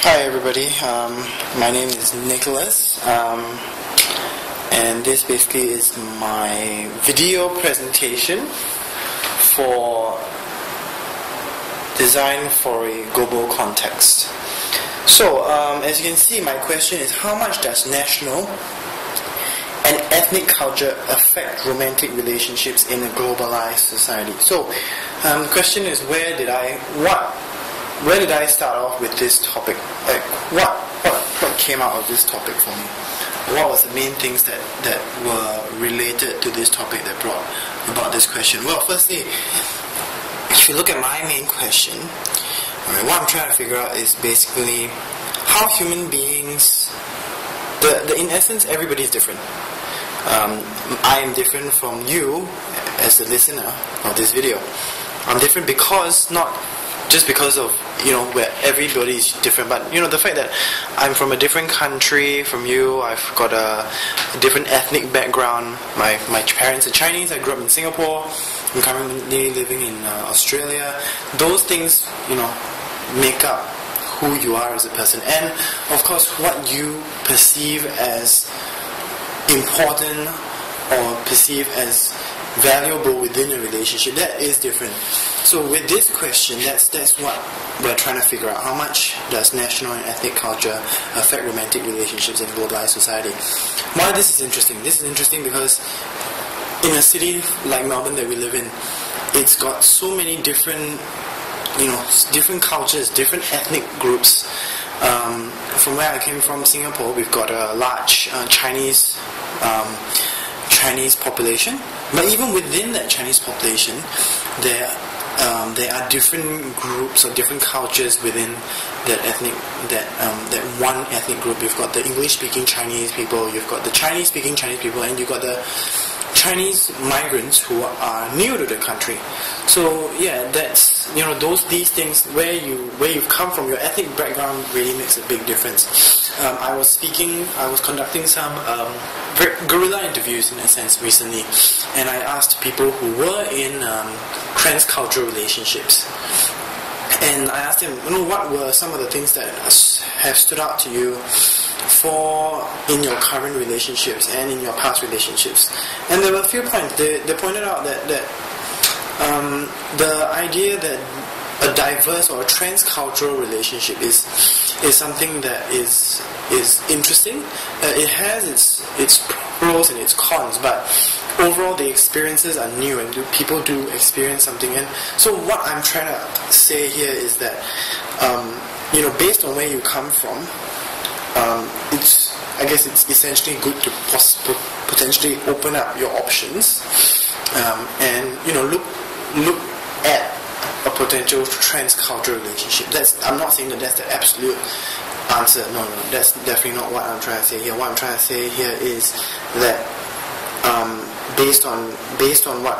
Hi everybody, my name is Nicholas, and this basically is my video presentation for design for a global context. So, as you can see, my question is, how much does national and ethnic culture affect romantic relationships in a globalized society? So, the question is, where did I start off with this topic? Like, what came out of this topic for me? What was the main things that were related to this topic that brought about this question? Well, firstly, if you look at my main question, what I'm trying to figure out is basically how human beings, in essence, everybody is different. I am different from you as the listener of this video. I'm different because not just because of, where everybody is different, but, the fact that I'm from a different country from you, I've got a different ethnic background. My parents are Chinese, I grew up in Singapore, I'm currently living in Australia. Those things, make up who you are as a person. And, of course, what you perceive as important or perceive as valuable within a relationship, that is different. So with this question, that's what we're trying to figure out. How much does national and ethnic culture affect romantic relationships in a globalized society? Why this is interesting? This is interesting because in a city like Melbourne that we live in, it's got so many different, different cultures, different ethnic groups. From where I came from, Singapore, we've got a large Chinese population, but even within that Chinese population, there are different groups or different cultures within that one ethnic group. You've got the English-speaking Chinese people, you've got the Chinese-speaking Chinese people, and you've got the Chinese migrants who are new to the country. So yeah, that's these things where you've come from, your ethnic background really makes a big difference. I was conducting some guerrilla interviews in a sense recently, and I asked people who were in transcultural relationships, and I asked them, what were some of the things that have stood out to you in your current relationships and in your past relationships. And there were a few points. They pointed out that the idea that a diverse or a transcultural relationship is something that is interesting. It has its pros and its cons, but overall the experiences are new and people do experience something. And so what I'm trying to say here is that based on where you come from, it's essentially good to potentially open up your options and look at a potential transcultural relationship. I'm not saying that that's the absolute answer. No, that's definitely not what I'm trying to say here. What I'm trying to say here is that based on what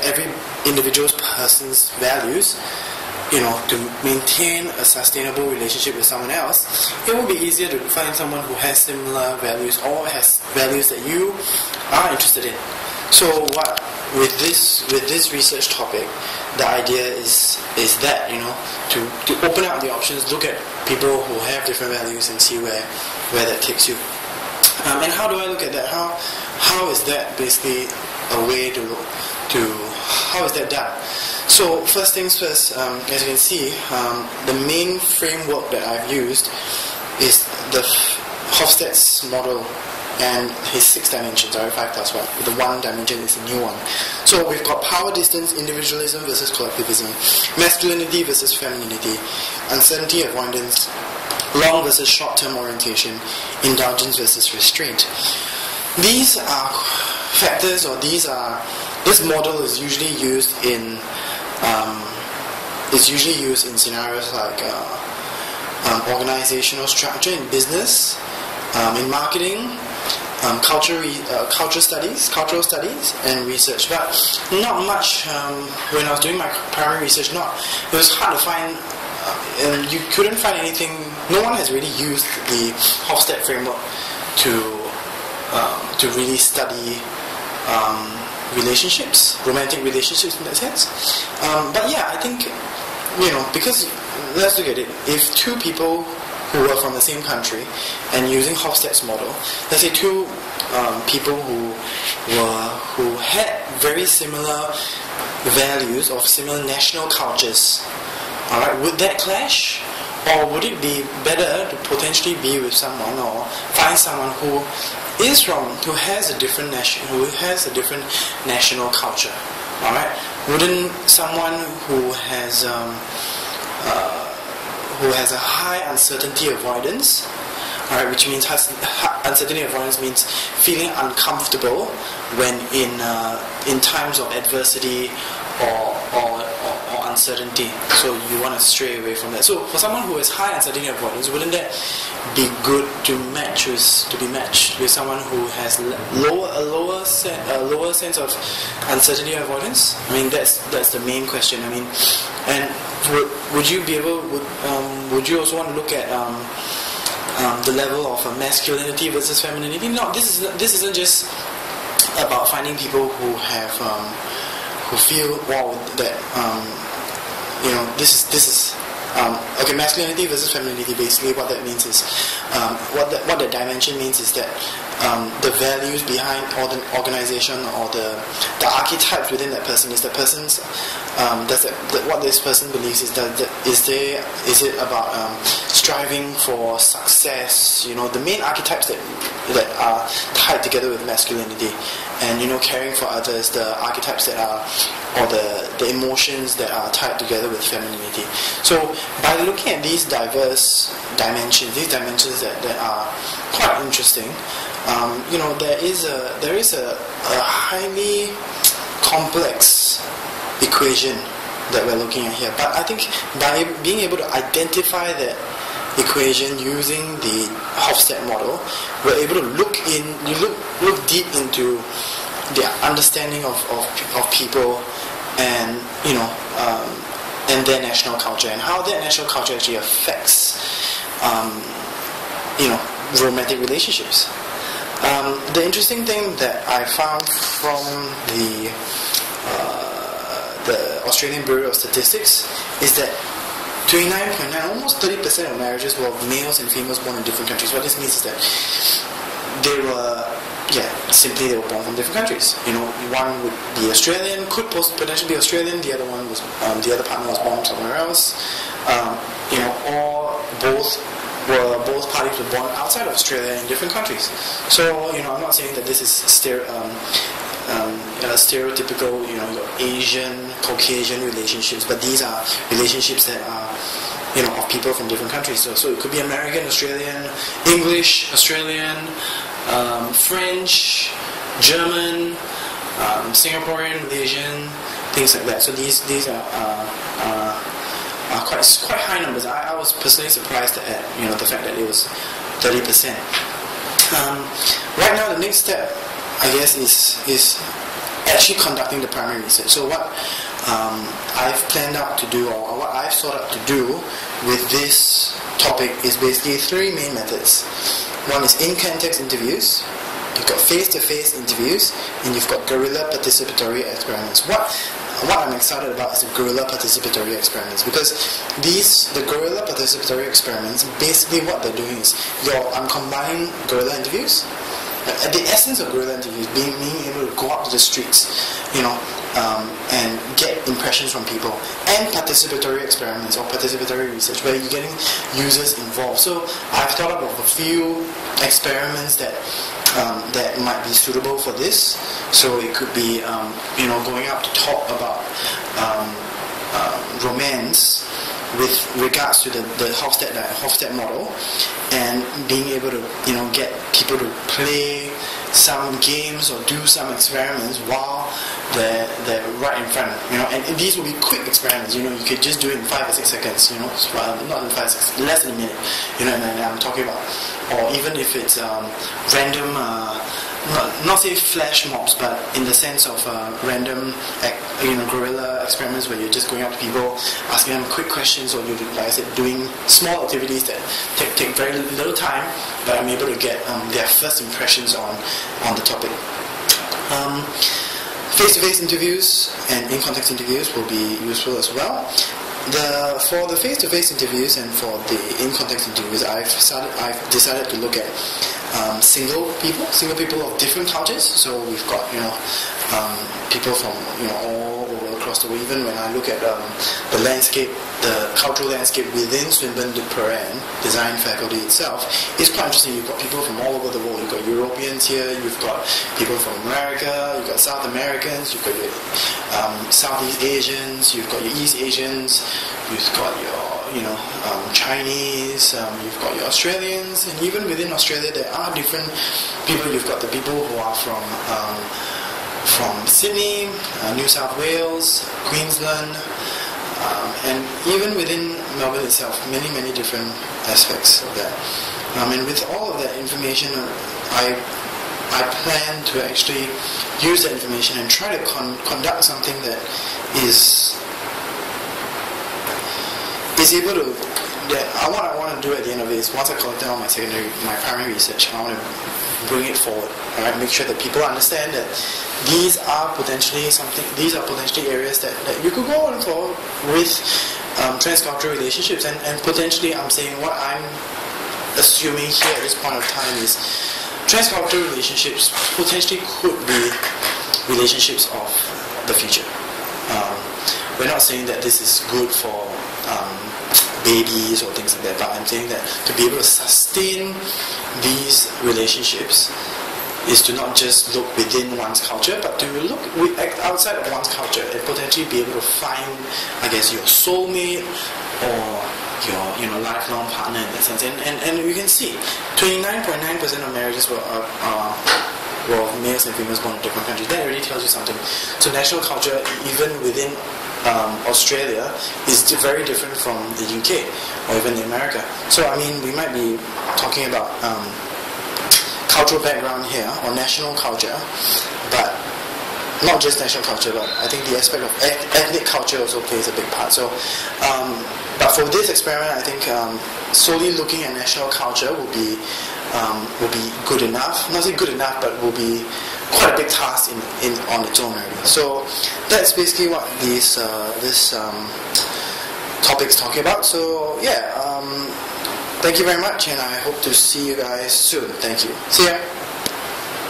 every individual person's values, to maintain a sustainable relationship with someone else, it will be easier to find someone who has similar values or has values that you are interested in. So with this research topic, the idea is that to open up the options, look at people who have different values and see where that takes you. And how do I look at that? How is that basically a way to how is that done? So first things first, as you can see, the main framework that I've used is the Hofstede's model and his 6 dimensions, or 5 plus 1. The 1 dimension is a new one. So we've got power distance, individualism versus collectivism, masculinity versus femininity, uncertainty avoidance, long versus short-term orientation, indulgence versus restraint. These are factors, or this model is usually used in scenarios like organizational structure in business, in marketing, cultural studies, and research. But not much. When I was doing my primary research, it was hard to find. You couldn't find anything. No one has really used the Hofstede framework to really study relationships, romantic relationships in that sense. But yeah, I think because let's look at it. If two people who were from the same country and using Hofstede's model, let's say two people who had very similar values of similar national cultures, alright, would that clash? Or would it be better to potentially be with someone or find someone who has a different national culture? Alright? Wouldn't someone who has a high uncertainty avoidance, alright, which means uncertainty avoidance means feeling uncomfortable when in times of adversity or uncertainty, so you want to stray away from that. So for someone who has high uncertainty avoidance, wouldn't that be good to be matched with someone who has a lower sense of uncertainty avoidance? I mean, that's the main question. I mean, and would you also want to look at the level of masculinity versus femininity? No, this isn't just about finding people who have who feel that this is okay, masculinity versus femininity. Basically, what that means is what the dimension means is that the values behind or the organization or the archetypes within that person is the person's what this person believes is is it about striving for success, the main archetypes that are tied together with masculinity, and caring for others, the archetypes that are, or the emotions that are tied together with femininity. So by looking at these diverse dimensions, that are quite interesting, there is a highly complex equation that we're looking at here. But I think by being able to identify that equation using the Hofstede model, we're able to look deep into the understanding of people and and their national culture, and how their national culture actually affects romantic relationships. The interesting thing that I found from the Australian Bureau of Statistics is that 29.9, almost 30% of marriages were males and females born in different countries. What this means is that they were born from different countries. One would be Australian, could potentially be Australian. The other one was the other partner was born somewhere else. Or both parties were born outside of Australia in different countries. So I'm not saying that this is stereotypical, Asian, Caucasian relationships, but these are relationships that are, of people from different countries. So it could be American, Australian, English, Australian, French, German, Singaporean, Malaysian, things like that. So these are quite high numbers. I was personally surprised at the fact that it was 30%. Right now, the next step, I guess, is actually conducting the primary research. So what I've planned out to do, or what I've sought out to do with this topic, is basically three main methods. One is in-context interviews, you've got face-to-face interviews, and you've got guerrilla participatory experiments. What I'm excited about is the guerrilla participatory experiments, because the guerrilla participatory experiments, basically what they're doing is I'm combining guerrilla interviews. At the essence of guerrilla interviews, being able to go out to the streets, and get impressions from people, and participatory experiments or participatory research where you're getting users involved. So I've thought of a few experiments that might be suitable for this. So it could be going out to talk about romance with regards to the Hofstede model, and being able to get people to play some games or do some experiments while they're right in front, and these will be quick experiments. You could just do it in 5 or 6 seconds, not in 5 or 6, less than a minute, and I'm talking about, or even if it's random, not say flash mobs, but in the sense of random, guerrilla experiments where you're just going out to people, asking them quick questions, or like I said, doing small activities that take very little time, but I'm able to get their first impressions on the topic. Face-to-face interviews and in-context interviews will be useful as well. For the face-to-face interviews and for the in-context interviews, I've decided to look at single people of different cultures. So we've got people from all over across the world. Even when I look at the landscape, the cultural landscape within Swinburne Du Perrin design faculty itself, it's quite interesting. You've got people from all over the world. You've got Europeans here. You've got people from America. You've got South Americans. You've got your Southeast Asians. You've got your East Asians. You've got your Chinese. You've got your Australians, and even within Australia, there are different people. You've got the people who are from Sydney, New South Wales, Queensland, and even within Melbourne itself, many different aspects of that. And with all of that information, I plan to actually use that information and try to conduct something that is able to. What I want to do at the end of it is, once I collect all my primary research, I want to bring it forward. Alright, make sure that people understand that these are potentially areas that you could go on for with transcultural relationships, and potentially I'm saying what I'm assuming here at this point of time is transcultural relationships potentially could be relationships of the future. We're not saying that this is good for babies or things like that, but I'm saying that to be able to sustain these relationships is to not just look within one's culture, but to look outside of one's culture and potentially be able to find, I guess, your soulmate or your lifelong partner in that sense. And you can see 29.9% of marriages were males and females born in different countries. That already tells you something. So national culture, even within Australia, is very different from the UK or even America. So I mean, we might be talking about cultural background here or national culture, but not just national culture, but I think the aspect of ethnic culture also plays a big part. So, but for this experiment, I think solely looking at national culture will be good enough. Not say good enough, but will be quite a big task on its own already. So that's basically what this topic is talking about. So yeah, thank you very much, and I hope to see you guys soon. Thank you. See ya.